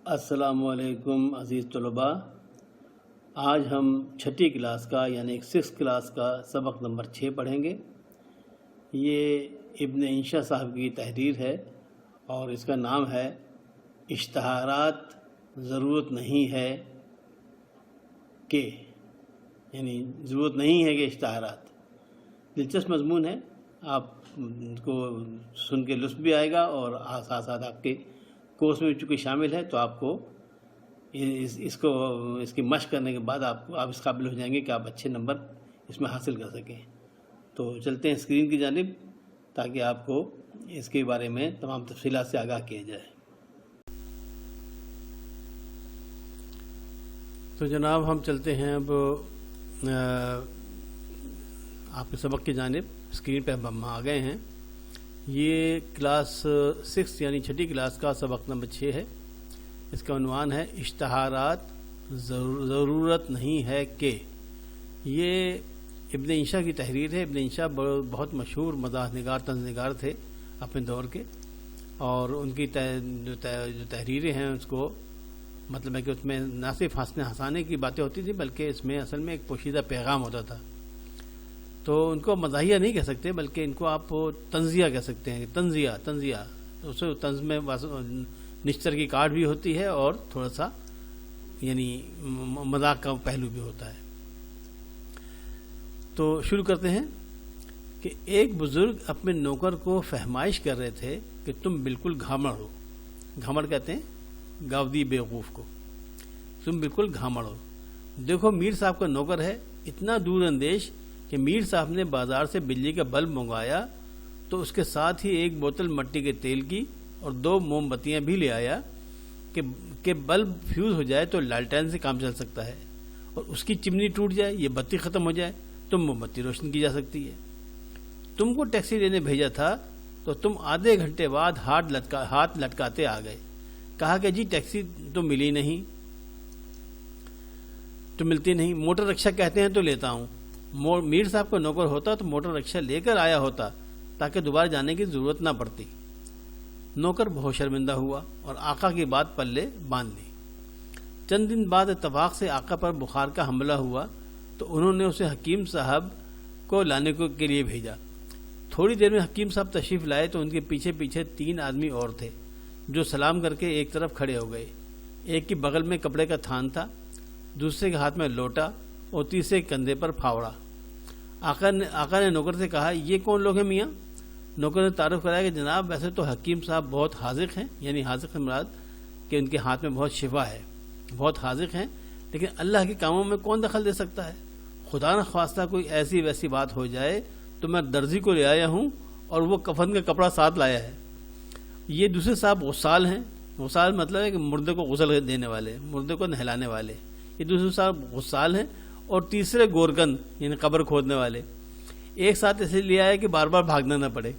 السلام علیکم عزیز طلباء، آج ہم چھٹی کلاس کا یعنی 6 کلاس کا سبق نمبر 6 پڑھیں گے۔ یہ ابن انشا صاحب کی تحریر ہے اور اس کا نام ہے اشتہارات ضرورت نہیں ہے کہ، یعنی ضرورت نہیں ہے کہ اشتہارات۔ دلچسپ مضمون ہے، آپ کو سن کے لطف بھی آئے گا اور ساتھ ساتھ آپ کے کورس میں چونکہ شامل ہے تو آپ کو اس کی مشق کرنے کے بعد آپ اس قابل ہو جائیں گے کہ آپ اچھے نمبر اس میں حاصل کر سکیں۔ تو چلتے ہیں اسکرین کی جانب تاکہ آپ کو اس کے بارے میں تمام تفصیلات سے آگاہ کیا جائے۔ تو جناب ہم چلتے ہیں اب آپ کے سبق کی جانب۔ اسکرین پہ ہم آ گئے ہیں۔ یہ کلاس 6 یعنی چھٹی کلاس کا سبق نمبر 6 ہے۔ اس کا عنوان ہے اشتہارات ضرورت نہیں ہے کہ۔ یہ ابن انشا کی تحریر ہے۔ ابن انشا بہت مشہور مزاح نگار طنز نگار تھے اپنے دور کے، اور ان کی جو تحریریں ہیں اس کو مطلب ہے کہ اس میں نہ صرف ہنسانے کی باتیں ہوتی تھیں بلکہ اس میں اصل میں ایک پوشیدہ پیغام ہوتا تھا۔ تو ان کو مزاحیہ نہیں کہہ سکتے بلکہ ان کو آپ طنزیہ کہہ سکتے ہیں۔ طنزیہ اس طنز میں نشتر کی کاٹ بھی ہوتی ہے اور تھوڑا سا یعنی مذاق کا پہلو بھی ہوتا ہے۔ تو شروع کرتے ہیں کہ ایک بزرگ اپنے نوکر کو فہمائش کر رہے تھے کہ تم بالکل گھامڑ ہو۔ گھامڑ کہتے ہیں گاودی بیوقوف کو۔ تم بالکل گھامڑ ہو۔ دیکھو میر صاحب کا نوکر ہے اتنا دور اندیش کہ میر صاحب نے بازار سے بجلی کا بلب منگوایا تو اس کے ساتھ ہی ایک بوتل مٹی کے تیل کی اور 2 موم بتیاں بھی لے آیا کہ بلب فیوز ہو جائے تو لالٹین سے کام چل سکتا ہے، اور اس کی چمنی ٹوٹ جائے، یہ بتی ختم ہو جائے تو موم بتی روشن کی جا سکتی ہے۔ تم کو ٹیکسی لینے بھیجا تھا تو تم آدھے گھنٹے بعد ہاتھ لٹکاتے آ گئے۔ کہا کہ جی ٹیکسی تو ملی نہیں، تو ملتی نہیں، موٹر رکشہ کہتے ہیں تو لیتا ہوں۔ میر صاحب کا نوکر ہوتا تو موٹر رکشہ لے کر آیا ہوتا تاکہ دوبارہ جانے کی ضرورت نہ پڑتی۔ نوکر بہت شرمندہ ہوا اور آقا کی بات پلے باندھ لی۔ چند دن بعد اتفاق سے آقا پر بخار کا حملہ ہوا تو انہوں نے اسے حکیم صاحب کو لانے کے لیے بھیجا۔ تھوڑی دیر میں حکیم صاحب تشریف لائے تو ان کے پیچھے 3 آدمی اور تھے جو سلام کر کے ایک طرف کھڑے ہو گئے۔ ایک کی بغل میں کپڑے کا تھان تھا، دوسرے کے ہاتھ میں لوٹا اور تیسرے کندھے پر پھاوڑا۔ آقا نے نوکر سے کہا یہ کون لوگ ہیں میاں؟ نوکر نے تعارف کرایا کہ جناب ویسے تو حکیم صاحب بہت حاذق ہیں، یعنی حاذق سے مراد کہ ان کے ہاتھ میں بہت شفا ہے، بہت حاذق ہیں، لیکن اللہ کے کاموں میں کون دخل دے سکتا ہے؟ خدا نہ خواستہ کوئی ایسی ویسی بات ہو جائے تو میں درزی کو لے آیا ہوں اور وہ کفن کا کپڑا ساتھ لایا ہے۔ یہ دوسرے صاحب غسال ہیں۔ غسال مطلب ہے کہ مردے کو غسل دینے والے، مردے کو نہلانے والے۔ یہ دوسرے صاحب غسال ہیں، اور تیسرے گورکن یعنی قبر کھودنے والے۔ ایک ساتھ اسے لے آیا کہ بار بار بھاگنا نہ پڑے۔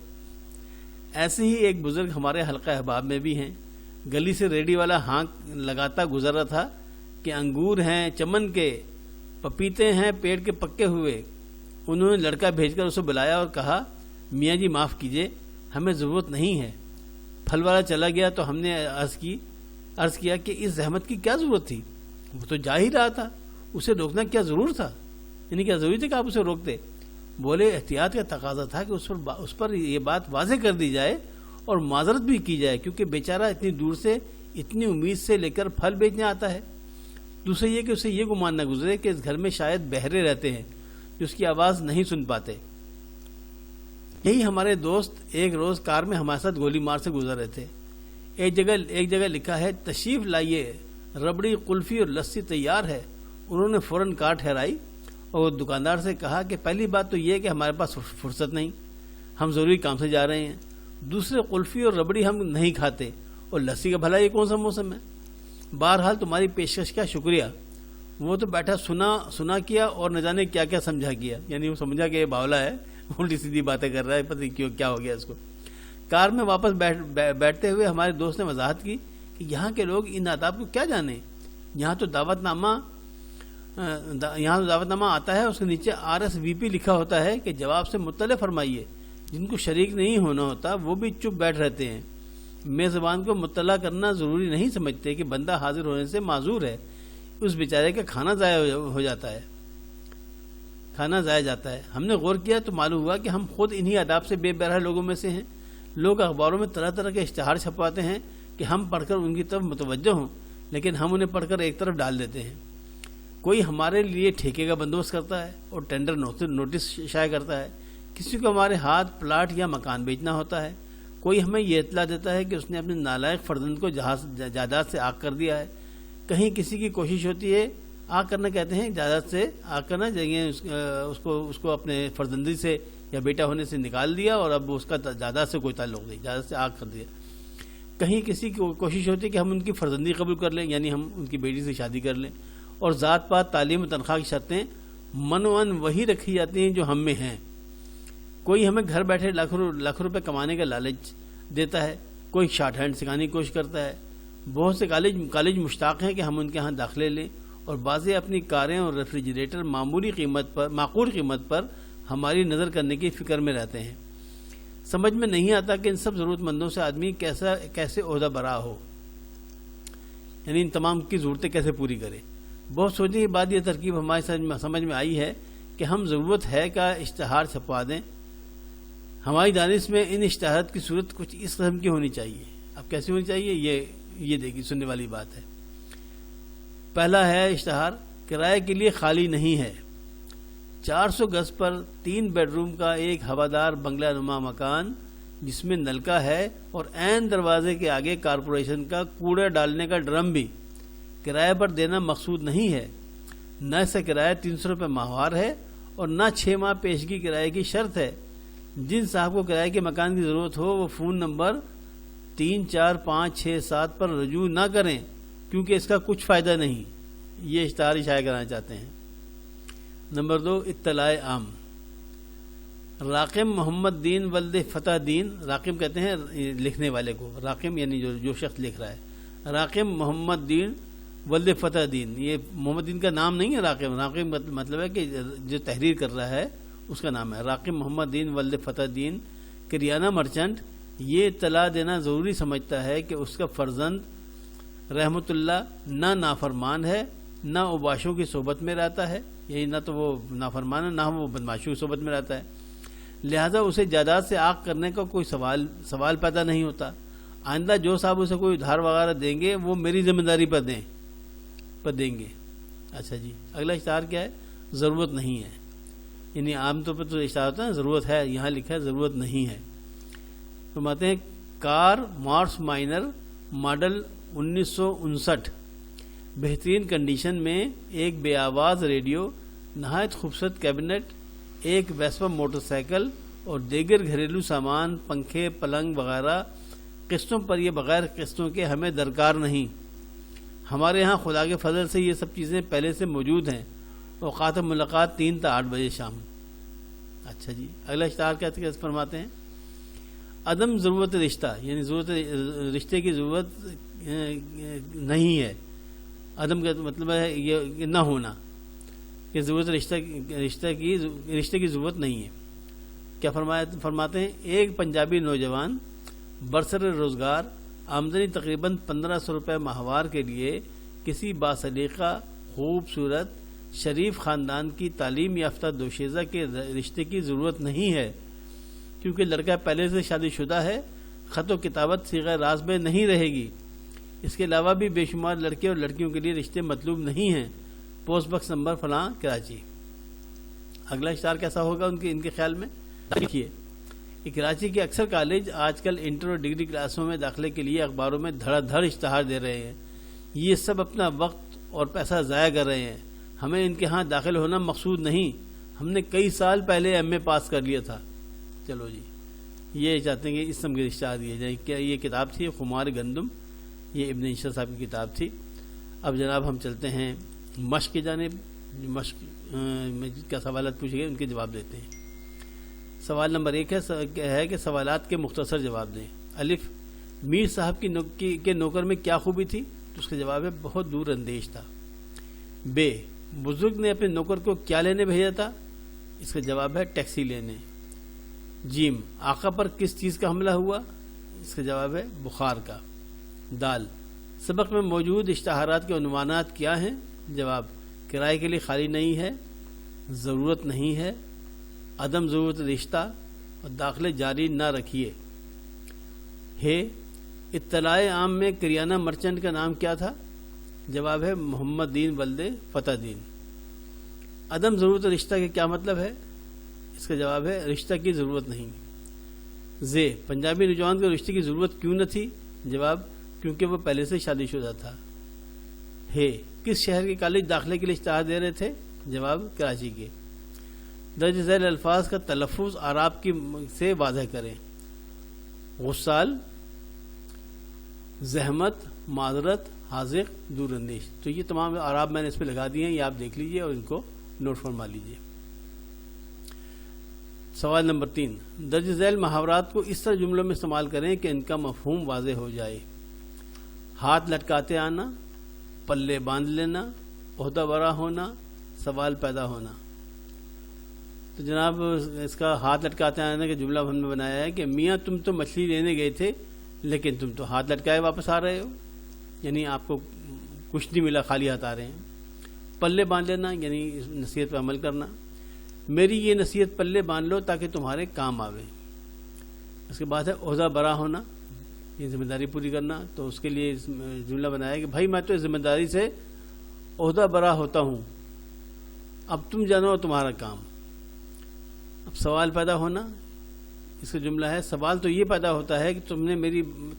ایسے ہی ایک بزرگ ہمارے حلقہ احباب میں بھی ہیں۔ گلی سے ریڈی والا ہانک لگاتا گزر رہا تھا کہ انگور ہیں چمن کے، پپیتے ہیں پیڑ کے پکے ہوئے۔ انہوں نے لڑکا بھیج کر اسے بلایا اور کہا میاں جی معاف کیجئے، ہمیں ضرورت نہیں ہے۔ پھل والا چلا گیا تو ہم نے عرض کیا کہ اس زحمت کی کیا ضرورت تھی، وہ تو جا ہی رہا تھا، اسے روکنا کیا ضرور تھا، یعنی کیا ضروری تھی کہ آپ اسے روکتے؟ بولے احتیاط کا تقاضا تھا کہ اس پر یہ بات واضح کر دی جائے اور معذرت بھی کی جائے، کیونکہ بیچارہ اتنی دور سے اتنی امید سے لے کر پھل بیچنے آتا ہے۔ دوسرے یہ کہ اسے یہ گمان نہ گزرے کہ اس گھر میں شاید بہرے رہتے ہیں جو اس کی آواز نہیں سن پاتے۔ یہی ہمارے دوست ایک روز کار میں ہمارے ساتھ گولی مار سے گزر رہے تھے۔ ایک جگہ لکھا ہے تشریف لائیے، ربڑی قلفی اور لسی تیار ہے۔ انہوں نے فوراً کار ٹھہرائی اور دکاندار سے کہا کہ پہلی بات تو یہ کہ ہمارے پاس فرصت نہیں، ہم ضروری کام سے جا رہے ہیں۔ دوسرے قلفی اور ربڑی ہم نہیں کھاتے، اور لسی کا بھلا یہ کون سا موسم ہے؟ بہرحال تمہاری پیشکش کا شکریہ۔ وہ تو بیٹھا سنا کیا اور نہ جانے کیا کیا سمجھا کیا، یعنی وہ سمجھا کہ یہ باولا ہے، الٹی سیدھی باتیں کر رہا ہے، پتہ نہیں کیا ہو گیا اس کو۔ کار میں واپس بیٹھتے ہوئے ہمارے دوست نے وضاحت کی کہ یہاں کے لوگ ان آداب کو کیا جانیں، یہاں تو دعوت نامہ آتا ہے، اس کے نیچے RSVP لکھا ہوتا ہے کہ جواب سے مطلع فرمائیے۔ جن کو شریک نہیں ہونا ہوتا وہ بھی چپ بیٹھ رہتے ہیں۔ میزبان کو مطلع کرنا ضروری نہیں سمجھتے کہ بندہ حاضر ہونے سے معذور ہے، اس بیچارے کا کھانا ضائع ہو جاتا ہے، کھانا ضائع جاتا ہے۔ ہم نے غور کیا تو معلوم ہوا کہ ہم خود انہی آداب سے بے بہرہ لوگوں میں سے ہیں۔ لوگ اخباروں میں طرح طرح کے اشتہار چھپواتے ہیں کہ ہم پڑھ کر ان کی طرف متوجہ ہوں، لیکن ہم انہیں پڑھ کر ایک طرف ڈال دیتے ہیں۔ کوئی ہمارے لیے ٹھیکے کا بندوبست کرتا ہے اور ٹینڈر نوٹس شائع کرتا ہے، کسی کو ہمارے ہاتھ پلاٹ یا مکان بیچنا ہوتا ہے، کوئی ہمیں یہ اطلاع دیتا ہے کہ اس نے اپنے نالائق فرزند کو جائیداد سے آگ کر دیا ہے، کہیں کسی کی کوشش ہوتی ہے، آگ کرنا کہتے ہیں جائیداد سے آگ کرنا، اس کو اپنے فرزندی سے یا بیٹا ہونے سے نکال دیا اور اب اس کا جائیداد سے کوئی تعلق نہیں، جائیداد سے آگ کر دیا۔ کہیں کسی کی کوشش ہوتی ہے کہ ہم ان کی فرزندی قبول کر لیں، یعنی ہم ان کی بیٹی سے شادی کر لیں، اور ذات پات تعلیم و تنخواہ کی شرطیں منوان وہی رکھی جاتی ہیں جو ہم میں ہیں۔ کوئی ہمیں گھر بیٹھے لاکھ روپے کمانے کا لالچ دیتا ہے، کوئی شارٹ ہینڈ سکھانے کی کوشش کرتا ہے۔ بہت سے کالج مشتاق ہیں کہ ہم ان کے ہاں داخلے لیں، اور بعضے اپنی کاریں اور ریفریجریٹر معقول قیمت پر ہماری نظر کرنے کی فکر میں رہتے ہیں۔ سمجھ میں نہیں آتا کہ ان سب ضرورت مندوں سے آدمی کیسے عہدہ برا ہو، یعنی ان تمام کی ضرورتیں کیسے پوری کرے۔ بہت سوچنے کے بعد یہ ترکیب ہماری سمجھ میں آئی ہے کہ ہم ضرورت ہے کا اشتہار چھپوا دیں۔ ہماری دانش میں ان اشتہارات کی صورت کچھ اس قسم کی ہونی چاہیے۔ اب کیسی ہونی چاہیے یہ دیکھیے، سننے والی بات ہے۔ پہلا ہے اشتہار، کرائے کے لیے خالی نہیں ہے، 400 گز پر 3 بیڈ روم کا ایک ہوادار بنگلہ نما مکان جس میں نلکا ہے اور عین دروازے کے آگے کارپوریشن کا کوڑا ڈالنے کا ڈرم بھی کرائے پر دینا مقصود نہیں ہے۔ نہ اس کا کرایہ 300 روپے ماہوار ہے اور نہ 6 ماہ پیشگی کرائے کی شرط ہے۔ جن صاحب کو کرائے کے مکان کی ضرورت ہو وہ فون نمبر 34567 پر رجوع نہ کریں، کیونکہ اس کا کچھ فائدہ نہیں۔ یہ اشتہار شائع کرانا چاہتے ہیں۔ نمبر 2، اطلاع عام۔ راقم محمد دین ولد فتح دین، راقم کہتے ہیں لکھنے والے کو، راقم یعنی جو شخص لکھ رہا ہے، راقم محمد دین ولد فتح دین، یہ محمد دین کا نام نہیں ہے۔ راقم مطلب ہے کہ جو تحریر کر رہا ہے اس کا نام ہے۔ راقم محمد دین ولد فتح دین کریانہ مرچنٹ یہ اطلاع دینا ضروری سمجھتا ہے کہ اس کا فرزند رحمت اللہ نہ نافرمان ہے نہ اوباشوں کی صحبت میں رہتا ہے، یعنی نہ تو وہ نافرمان ہے نہ وہ بدماشوں کی صحبت میں رہتا ہے، لہذا اسے جائیداد سے آگ کرنے کا کوئی سوال پیدا نہیں ہوتا۔ آئندہ جو صاحب اسے کوئی ادھار وغیرہ دیں گے وہ میری ذمہ داری پر دیں گے۔ اچھا جی، اگلا اشتہار کیا ہے؟ ضرورت نہیں ہے، یعنی عام طور پر تو اشتہار ہوتا ہے ضرورت ہے، یہاں لکھا ہے ضرورت نہیں ہے۔ فرماتے ہیں کار مارس مائنر ماڈل 1959 بہترین کنڈیشن میں ایک بے آواز ریڈیو، نہایت خوبصورت کیبنٹ، ایک ویسپا موٹر سائیکل اور دیگر گھریلو سامان، پنکھے، پلنگ وغیرہ قسطوں پر یہ بغیر قسطوں کے ہمیں درکار نہیں۔ ہمارے ہاں خدا کے فضل سے یہ سب چیزیں پہلے سے موجود ہیں۔ اوقات ملاقات 3 تا 8 بجے شام۔ اچھا جی، اگلا اشتہار کیسے فرماتے ہیں؟ عدم ضرورت رشتہ، یعنی رشتے کی ضرورت نہیں ہے۔ عدم کا مطلب ہے یہ نہ ہونا، کہ ضرورت رشتے کی ضرورت نہیں ہے۔ کیا فرماتے ہیں؟ ایک پنجابی نوجوان برسر روزگار، آمدنی تقریباً 1500 روپے ماہوار کے لیے کسی باسلیقہ، خوبصورت، شریف خاندان کی تعلیم یافتہ دوشیزہ کے رشتے کی ضرورت نہیں ہے، کیونکہ لڑکا پہلے سے شادی شدہ ہے، خط و کتابت صیغہ راز میں نہیں رہے گی۔ اس کے علاوہ بھی بے شمار لڑکے اور لڑکیوں کے لیے رشتے مطلوب نہیں ہیں۔ پوسٹ باکس نمبر فلاں کراچی۔ اگلا اشتہار کیسا ہوگا ان کے خیال میں؟ دیکھیے، کراچی کے اکثر کالج آج کل انٹر اور ڈگری کلاسوں میں داخلے کے لیے اخباروں میں دھڑا دھڑ اشتہار دے رہے ہیں۔ یہ سب اپنا وقت اور پیسہ ضائع کر رہے ہیں۔ ہمیں ان کے ہاں داخل ہونا مقصود نہیں، ہم نے کئی سال پہلے ایم اے پاس کر لیا تھا۔ چلو جی، یہ چاہتے ہیں کہ اس قسم کے اشتہار دیے جائیں۔ کیا یہ کتاب تھی خمار گندم، یہ ابن عشر صاحب کی کتاب تھی۔ اب جناب ہم چلتے ہیں مشق کی جانب۔ مشق میں کیا سوالات پوچھے گئے ان کے جواب دیتے ہیں۔ سوال نمبر 1 ہے کہ سوالات کے مختصر جواب دیں۔ الف، میر صاحب کے نوکر میں کیا خوبی تھی؟ تو اس کا جواب ہے بہت دور اندیش تھا۔ بے، بزرگ نے اپنے نوکر کو کیا لینے بھیجا تھا؟ اس کا جواب ہے ٹیکسی لینے۔ جیم، آقا پر کس چیز کا حملہ ہوا؟ اس کا جواب ہے بخار کا. دال سبق میں موجود اشتہارات کے عنوانات کیا ہیں؟ جواب کرائے کے لیے خالی نہیں ہے، ضرورت نہیں ہے، عدم ضرورت رشتہ اور داخلے جاری نہ رکھیے. ہے اطلاع عام میں کریانہ مرچنٹ کا نام کیا تھا؟ جواب ہے محمد دین ولد فتح دین. عدم ضرورت رشتہ کا کیا مطلب ہے؟ اس کا جواب ہے رشتہ کی ضرورت نہیں. زے پنجابی نوجوان کو رشتے کی ضرورت کیوں نہ تھی؟ جواب کیونکہ وہ پہلے سے شادی شدہ تھا. ہے کس شہر کے کالج داخلے کے لیے اشتہار دے رہے تھے؟ جواب کراچی کے. درج ذیل الفاظ کا تلفظ اعراب کی سے واضح کریں. غسال، زحمت، معذرت، حاذق، دور اندیش. تو یہ تمام اعراب میں نے اس پہ لگا دیے ہیں، یہ آپ دیکھ لیجئے اور ان کو نوٹ فرما لیجئے. سوال نمبر 3. درج ذیل محاورات کو اس طرح جملوں میں استعمال کریں کہ ان کا مفہوم واضح ہو جائے. ہاتھ لٹکاتے آنا، پلے باندھ لینا، عہدہ برا ہونا، سوال پیدا ہونا. تو جناب اس کا ہاتھ لٹکاتے آنے کا جملہ ہم نے بنایا ہے کہ میاں تم تو مچھلی لینے گئے تھے لیکن تم تو ہاتھ لٹکائے واپس آ رہے ہو، یعنی آپ کو کچھ نہیں ملا، خالی ہاتھ آ رہے ہیں. پلے باندھ لینا یعنی نصیحت پہ عمل کرنا. میری یہ نصیحت پلے باندھ لو تاکہ تمہارے کام آوے. اس کے بعد ہے عہدہ برا ہونا، یہ ذمہ داری پوری کرنا. تو اس کے لیے جملہ بنایا کہ بھائی میں تو اس ذمہ داری سے عہدہ برا ہوتا ہوں، اب تم جانو تمہارا کام. اب سوال پیدا ہونا، اس کا جملہ ہے سوال تو یہ پیدا ہوتا ہے کہ تم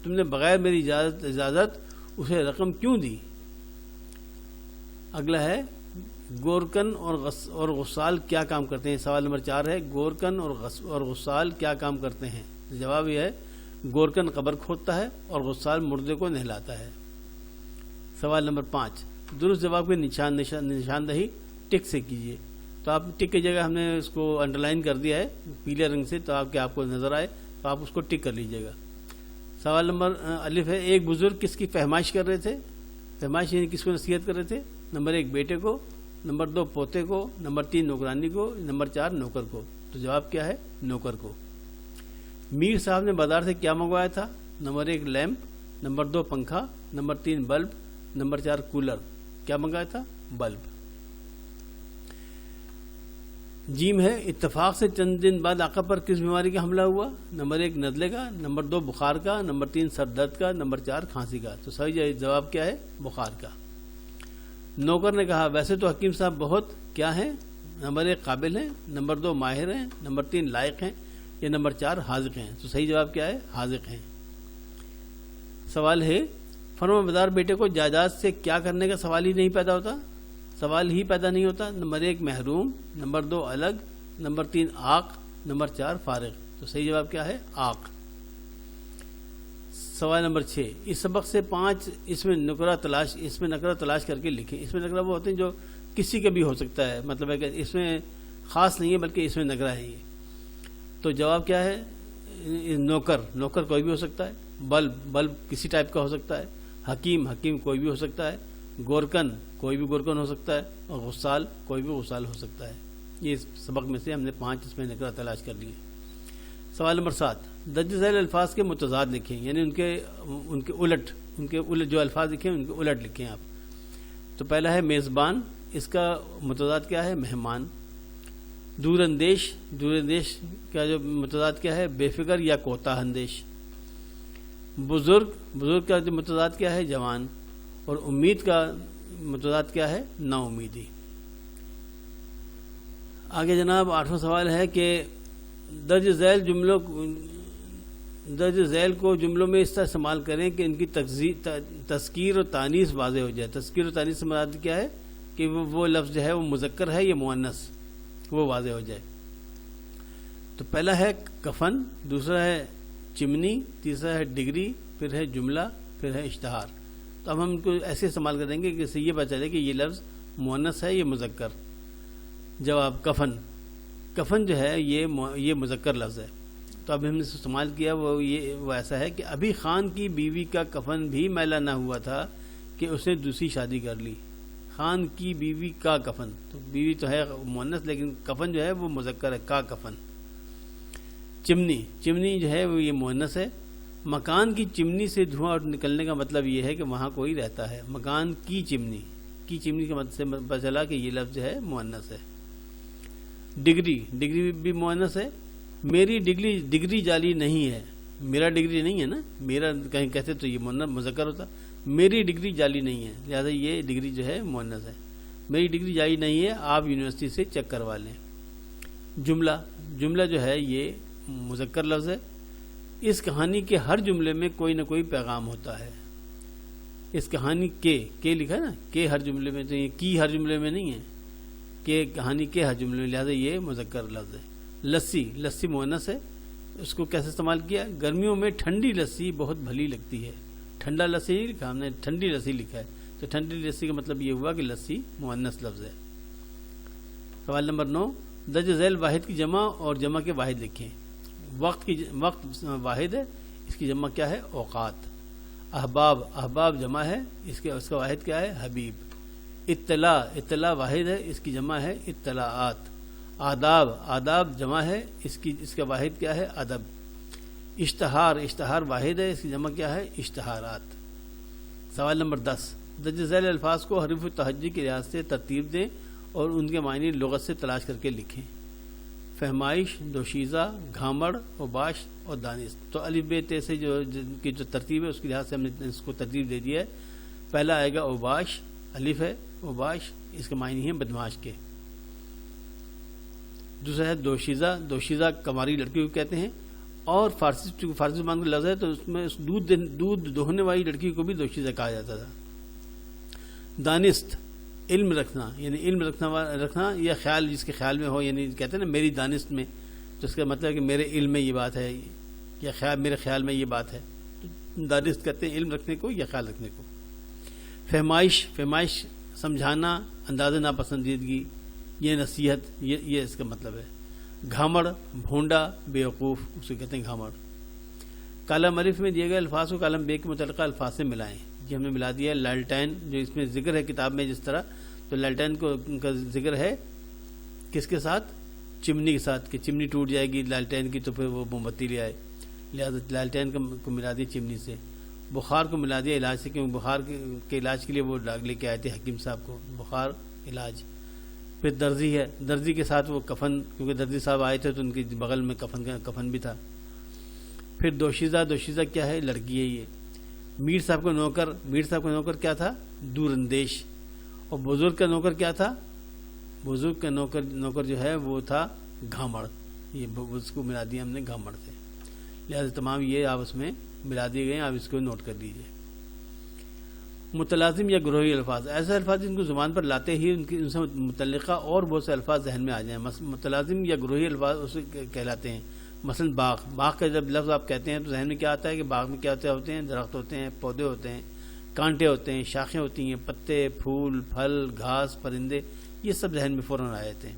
نے بغیر میری اجازت اسے رقم کیوں دی. اگلا ہے گورکن اور غسال کیا کام کرتے ہیں. سوال نمبر 4 ہے گورکن اور غسال کیا کام کرتے ہیں. جواب یہ ہے گورکن قبر کھودتا ہے اور غسال مردے کو نہلاتا ہے. سوال نمبر 5 درست جواب کی نشاندہی ٹک سے کیجیے. تو آپ ٹک کی جگہ ہم نے اس کو انڈر لائن کر دیا ہے پیلے رنگ سے، تو آپ کو نظر آئے تو آپ اس کو ٹک کر لیجیے گا. سوال نمبر الف ہے ایک بزرگ کس کی فہمائش کر رہے تھے؟ فہمائش یعنی کس کو نصیحت کر رہے تھے؟ نمبر 1 بیٹے کو، نمبر 2 پوتے کو، نمبر 3 نوکرانی کو، نمبر 4 نوکر کو. تو جواب کیا ہے؟ نوکر کو. میر صاحب نے بازار سے کیا منگوایا تھا؟ نمبر 1 لیمپ، نمبر 2 پنکھا، نمبر 3 بلب، نمبر 4 کولر. کیا منگایا تھا؟ بلب. جیم ہے اتفاق سے چند دن بعد آقا پر کس بیماری کا حملہ ہوا؟ نمبر 1 نزلے کا، نمبر 2 بخار کا، نمبر 3 سر درد کا، نمبر 4 کھانسی کا. تو صحیح جواب کیا ہے؟ بخار کا. نوکر نے کہا ویسے تو حکیم صاحب بہت کیا ہیں؟ نمبر 1 قابل ہیں، نمبر 2 ماہر ہیں، نمبر 3 لائق ہیں، یا نمبر 4 حاذق ہیں. تو صحیح جواب کیا ہے؟ حاذق ہیں. سوال ہے فرما بردار بیٹے کو جائیداد سے کیا کرنے کا سوال ہی نہیں پیدا ہوتا؟ سوال ہی پیدا نہیں ہوتا. نمبر 1 محروم، نمبر 2 الگ، نمبر 3 عاق، نمبر 4 فارغ. تو صحیح جواب کیا ہے؟ عاق. سوال نمبر 6 اس سبق سے 5 اس میں نکرہ تلاش کر کے لکھیں. اس میں نکرہ وہ ہوتے ہیں جو کسی کا بھی ہو سکتا ہے، مطلب ہے کہ اس میں خاص نہیں ہے بلکہ اس میں نکرہ ہے یہ. تو جواب کیا ہے؟ نوکر کوئی بھی ہو سکتا ہے، بلب کسی ٹائپ کا ہو سکتا ہے، حکیم کوئی بھی ہو سکتا ہے، گورکن کوئی بھی گورکن ہو سکتا ہے، اور غسال کوئی بھی غسال ہو سکتا ہے. یہ اس سبق میں سے ہم نے 5 اس میں نکرہ تلاش کر لیے. سوال نمبر 7 درج ذیل الفاظ کے متضاد لکھیں، یعنی ان کے الٹ جو الفاظ لکھیں ان کے الٹ لکھیں آپ. تو پہلا ہے میزبان، اس کا متضاد کیا ہے؟ مہمان. دور اندیش کا جو متضاد کیا ہے؟ بے فکر یا کوتاہ اندیش. بزرگ کا جو متضاد کیا ہے؟ جوان. اور امید کا متضاد کیا ہے؟ نا امیدی. آگے جناب 8واں سوال ہے کہ درج ذیل کو جملوں میں اس طرح استعمال کریں کہ ان کی تذکیر و تانیث واضح ہو جائے. تذکیر و تانیث سے مراد کیا ہے؟ کہ وہ لفظ جو ہے وہ مذکر ہے یا مؤنث، وہ واضح ہو جائے. تو پہلا ہے کفن، دوسرا ہے چمنی، تیسرا ہے ڈگری، پھر ہے جملہ، پھر ہے اشتہار. تو اب ہم ان کو ایسے استعمال کریں گے کہ اس سے یہ پتہ چلے کہ یہ لفظ مؤنث ہے یا مذکر. جواب کفن جو ہے یہ مذکر لفظ ہے. تو اب ہم نے استعمال کیا وہ ایسا ہے کہ ابھی خان کی بیوی کا کفن بھی میلا نہ ہوا تھا کہ اس نے دوسری شادی کر لی. خان کی بیوی کا کفن، تو بیوی تو ہے مؤنث لیکن کفن جو ہے وہ مذکر ہے، کا کفن. چمنی جو ہے وہ یہ مؤنث ہے، مکان کی چمنی سے دھواں نکلنے کا مطلب یہ ہے کہ وہاں کوئی رہتا ہے. مکان کی چمنی کا مطلب سے پتہ چلا کہ یہ لفظ ہے مؤنث ہے. ڈگری بھی مؤنث ہے. میری ڈگری جعلی نہیں ہے. میرا ڈگری نہیں ہے نا, میرا کہیں کہتے تو یہ مذکر ہوتا. میری ڈگری جعلی نہیں ہے, لہذا یہ ڈگری جو ہے مؤنث ہے. میری ڈگری جعلی نہیں ہے, آپ یونیورسٹی سے چیک کروا لیں. جملہ جو ہے یہ مذکر لفظ ہے. اس کہانی کے ہر جملے میں کوئی نہ کوئی پیغام ہوتا ہے. اس کہانی کے لکھا ہے نا, کے ہر جملے میں, تو یہ کی ہر جملے میں نہیں ہے, کہ کہانی کے ہر جملے میں, لہذا یہ مذکر لفظ ہے. لسی مؤنث ہے. اس کو کیسے استعمال کیا؟ گرمیوں میں ٹھنڈی لسی بہت بھلی لگتی ہے. ٹھنڈا لسی نہیں لکھا ہم نے, ٹھنڈی لسی لکھا ہے. تو ٹھنڈی لسی کا مطلب یہ ہوا کہ لسی مؤنث لفظ ہے. سوال نمبر 9, درج ذیل واحد کی جمع اور جمع کے واحد لکھیں. وقت واحد ہے, اس کی جمع کیا ہے؟ اوقات. احباب جمع ہے, اس کا واحد کیا ہے؟ حبیب. اطلاع واحد ہے, اس کی جمع ہے اطلاعات. آداب جمع ہے, اس کا واحد کیا ہے؟ ادب. اشتہار واحد ہے, اس کی جمع کیا ہے؟ اشتہارات. سوال نمبر 10, درج ذیل الفاظ کو حروف تہجی کے لحاظ سے ترتیب دیں اور ان کے معنی لغت سے تلاش کر کے لکھیں. فہمائش, دوشیزہ, گھامڑ, اوباش اور دانست. تو الف ب ت سے جو ترتیب ہے اس کے لحاظ سے ہم نے اس کو ترتیب دے دیا ہے. پہلا آئے گا اوباش, الف ہے اوباش, اس کے معنی ہیں بدماش کے. دوسرا ہے دوشیزہ کماری لڑکی کو کہتے ہیں, اور فارسی زبان کا لفظ ہے تو اس میں دودھ دوہنے والی لڑکی کو بھی دوشیزہ کہا جاتا تھا. دانست, علم رکھنا, یعنی علم رکھنا یا خیال, جس کے خیال میں ہو, یعنی کہتے ہیں نا میری دانست میں, تو اس کا مطلب ہے کہ میرے علم میں یہ بات ہے یا میرے خیال میں یہ بات ہے. تو دانست کہتے ہیں علم رکھنے کو یا خیال رکھنے کو. فہمائش سمجھانا, انداز ناپسندیدگی, یہ نصیحت, یہ اس کا مطلب ہے. گھامڑ بھونڈا بیوقوف, اسے کہتے ہیں گھامڑ. کالم الف میں دیے گئے الفاظ کو کالم بے کے متعلقہ الفاظ سے ملائیں. یہ ہم نے ملا دیا ہے. لالٹین جو اس میں ذکر ہے کتاب میں جس طرح, تو لالٹین کا ذکر ہے کس کے ساتھ؟ چمنی کے ساتھ, کہ چمنی ٹوٹ جائے گی لالٹین کی تو پھر وہ موم بتی لے آئے, لہٰذا لالٹین کو ملا دیا چمنی سے. بخار کو ملا دیا علاج سے, کیونکہ بخار کے علاج کے لیے وہ لے کے آئے تھے حکیم صاحب کو, بخار علاج. پھر درزی ہے, درزی کے ساتھ وہ کفن, کیونکہ درزی صاحب آئے تھے تو ان کے بغل میں کفن بھی تھا. پھر دوشیزہ کیا ہے؟ لڑکی ہے یہ. میر صاحب کا نوکر کیا تھا؟ دور اندیش. اور بزرگ کا نوکر کیا تھا؟ بزرگ کا نوکر جو ہے وہ تھا گھامڑ. یہ اس کو ملا دیا ہم نے گھامڑ سے, لہذا تمام یہ آپ اس میں ملا دیے گئے, آپ اس کو نوٹ کر لیجیے. متلازم یا گروہی الفاظ, ایسے الفاظ جن کو زبان پر لاتے ہی ان سے متعلقہ اور بہت سے الفاظ ذہن میں آ جائیں. متلازم یا گروہی الفاظ اسے کہلاتے ہیں. مثلا باغ کا جب لفظ آپ کہتے ہیں تو ذہن میں کیا آتا ہے کہ باغ میں کیا ہوتے ہیں؟ درخت ہوتے ہیں, پودے ہوتے ہیں, کانٹے ہوتے ہیں, شاخیں ہوتی ہیں, پتے, پھول, پھل, گھاس, پرندے, یہ سب ذہن میں فوراً آ جاتے ہیں.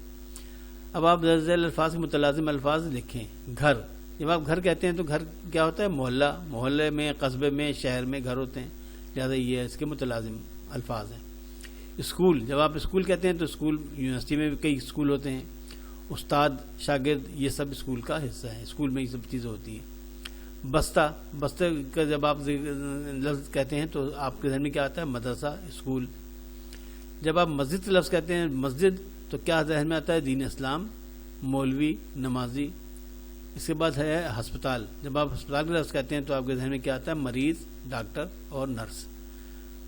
اب آپ درج ذیل الفاظ کے متلازم الفاظ لکھیں. گھر, جب آپ گھر کہتے ہیں تو گھر کیا ہوتا ہے؟ محلے میں, قصبے میں, شہر میں گھر ہوتے ہیں, لہٰذا یہ اس کے متلازم الفاظ ہیں. اسکول, جب آپ اسکول کہتے ہیں تو اسکول, یونیورسٹی میں بھی کئی اسکول ہوتے ہیں. استاد, شاگرد, یہ سب اسکول کا حصہ ہے, اسکول میں یہ سب چیزیں ہوتی ہیں. بستہ کا جب آپ لفظ کہتے ہیں تو آپ کے ذہن میں کیا آتا ہے؟ مدرسہ, اسکول. جب آپ مسجد کا لفظ کہتے ہیں مسجد, تو کیا ذہن میں آتا ہے؟ دین اسلام, مولوی, نمازی. اس کے بعد ہے ہسپتال. جب آپ ہسپتال کا لفظ کہتے ہیں تو آپ کے ذہن میں کیا آتا ہے؟ مریض, ڈاکٹر اور نرس.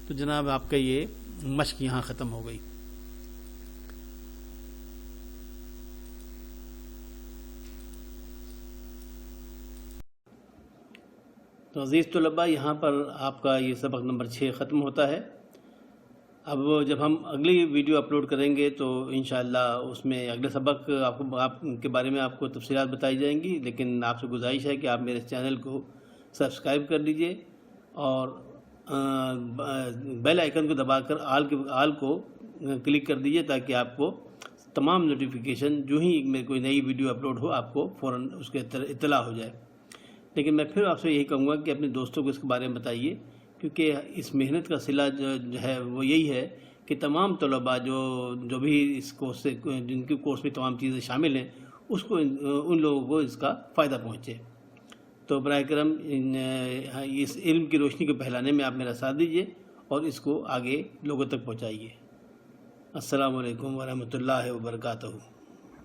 تو جناب آپ کا یہ مشق یہاں ختم ہو گئی. تو عزیز طلباء, یہاں پر آپ کا یہ سبق نمبر 6 ختم ہوتا ہے. اب جب ہم اگلی ویڈیو اپلوڈ کریں گے تو انشاءاللہ اس میں اگلے سبق آپ کے بارے میں آپ کو تفصیلات بتائی جائیں گی. لیکن آپ سے گزارش ہے کہ آپ میرے چینل کو سبسکرائب کر لیجئے اور بیل آئیکن کو دبا کر آل کو کلک کر دیجئے, تاکہ آپ کو تمام نوٹیفیکیشن جو ہی میں کوئی نئی ویڈیو اپلوڈ ہو آپ کو فوراً اس کے اطلاع ہو جائے. لیکن میں پھر آپ سے یہی کہوں گا کہ اپنے دوستوں کو اس کے بارے میں بتائیے, کیونکہ اس محنت کا صلہ جو ہے وہ یہی ہے کہ تمام طلباء جو بھی اس کورس سے, جن کے کورس میں تمام چیزیں شامل ہیں, ان لوگوں کو اس کا فائدہ پہنچے. تو براہ کرم اس علم کی روشنی کو پھیلانے میں آپ میرا ساتھ دیجیے اور اس کو آگے لوگوں تک پہنچائیے۔ السلام علیکم ورحمۃ اللہ وبرکاتہ۔